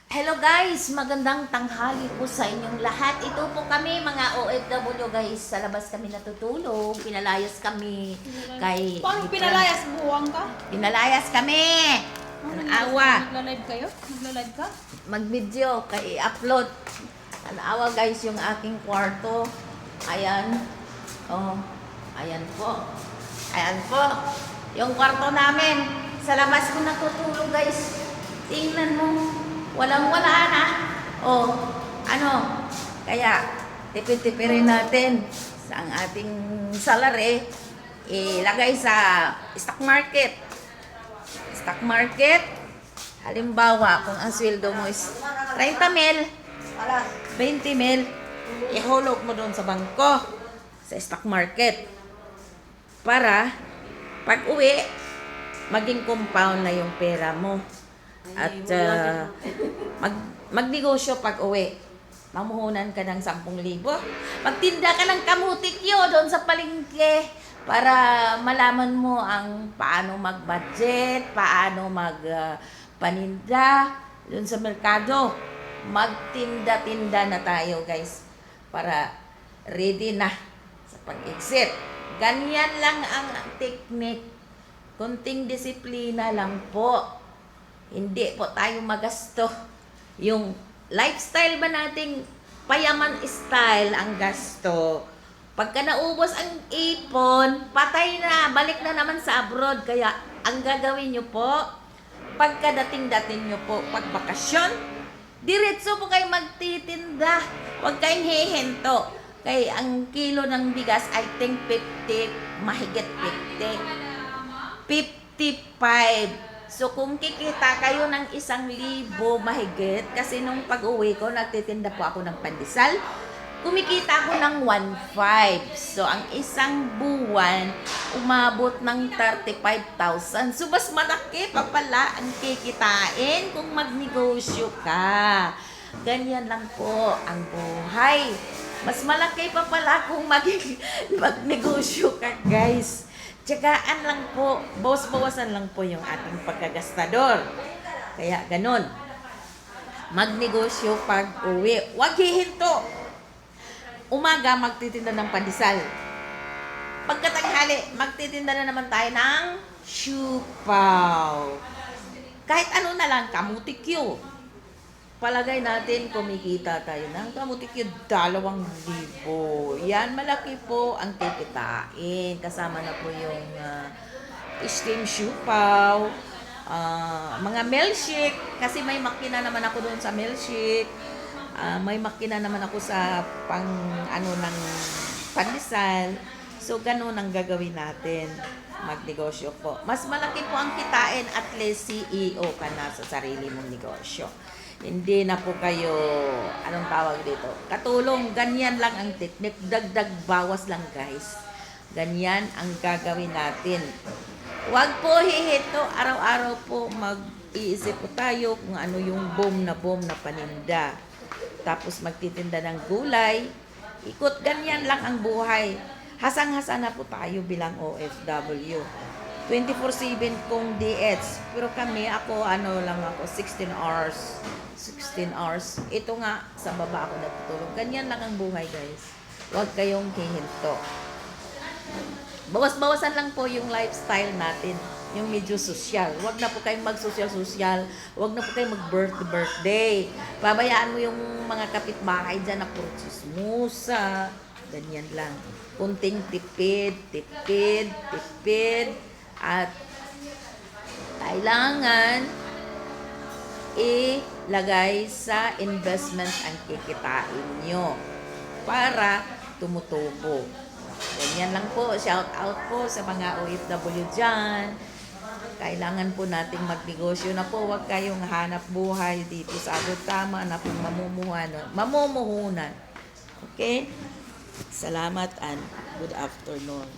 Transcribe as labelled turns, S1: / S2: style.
S1: Hello guys, magandang tanghali po sa inyong lahat. Ito po kami mga OFW guys. Sa labas kami natutulog. Pinalayas kami kay...
S2: Paano pinalayas? Buwang ka?
S1: Pinalayas kami! Ang awa.
S2: Nagla-live kayo? Nagla-live ka?
S1: Mag-video kay upload. Ang awa guys yung aking kwarto. Ayan. Oh, ayan po. Ayan po. Yung kwarto namin. Sa labas ko natutulog guys. Tingnan mo. Walang-wala na. Oh, ano? Kaya, tipid-tipirin natin sa ang ating salary. Ilagay sa stock market. Stock market. Halimbawa, kung ang sweldo mo is 30 mil, 20 mil, ihulog mo doon sa bangko, sa stock market. Para, pag uwi, maging compound na yung pera mo. At magnegosyo pag uwi. Mamuhunan ka ng 10,000. Magtinda ka ng kamutikyo doon sa palengke para malaman mo ang paano mag-budget, paano paninda doon sa merkado. Magtinda-tinda na tayo guys para ready na sa pag-exit. Ganyan lang ang technique. Kunting disiplina lang po. Hindi po tayo magasto. Yung lifestyle ba nating payaman style ang gasto. Pagka naubos ang ipon, patay na, balik na naman sa abroad. Kaya ang gagawin nyo po, pagkadating-dating nyo po, pag bakasyon, diretso po kayo magtitinda. Huwag kayong hihinto. Kaya ang kilo ng bigas, I think 50, mahigit 50. 55. So, kung kikita kayo ng 1,000 mahigit, kasi nung pag-uwi ko, nagtitinda po ako ng pandesal, kumikita ako ng 1,500. So, ang isang buwan, umabot ng 35,000. So, mas malaki pa pala ang kikitain kung magnegosyo ka. Ganyan lang po ang buhay. Mas malaki pa pala kung magnegosyo ka, guys. Tsagaan lang po, bawas-bawasan lang po yung ating pagkagastador. Kaya ganun. Magnegosyo pag uwi. Huwag hihinto. Umaga, magtitinda ng pandesal. Pagkatanghali, magtitinda na naman tayo ng siupaw. Kahit ano na lang, kamutikyo. Palagay natin, kumikita tayo ng kamutikyo 2,000. Yan, malaki po ang kikitain. Kasama na po yung steam siupaw, mga milkshake. Kasi may makina naman ako doon sa milkshake. May makina naman ako sa pang ano ng pandesal. So, ganun ang gagawin natin. Magnegosyo po. Mas malaki po ang kitain at least CEO ka na sa sarili mong negosyo. Hindi na po kayo, anong tawag dito? Katulong, ganyan lang ang technique. Dagdag bawas lang guys. Ganyan ang gagawin natin. Huwag po hihito. Araw-araw po mag-iisip po tayo kung ano yung boom na paninda. Tapos magtitinda ng gulay. Ikot, ganyan lang ang buhay. Hasang-hasa na po tayo bilang OFW. 24/7 kung DH. Pero kami, ako, lang ako, 16 hours. 16 hours. Ito nga, sa baba ako natutulog. Ganyan lang ang buhay, guys. Huwag kayong hihinto. Bawas-bawasan lang po yung lifestyle natin. Yung medyo social. Huwag na po kayong mag-social-social. Huwag na po kayong mag-birthday. Pabayaan mo yung mga kapitbahay dyan na puro chismusa. Ganyan lang. Kunting tipid. At kailangan ilagay sa investment ang kikitain nyo para tumutubo. Ganyan lang po. Shout out po sa mga OFW dyan. Kailangan po nating magnegosyo na po. Huwag kayong hanap buhay dito sa abot tama na pong mamumuhunan. Okay? Salamat and good afternoon.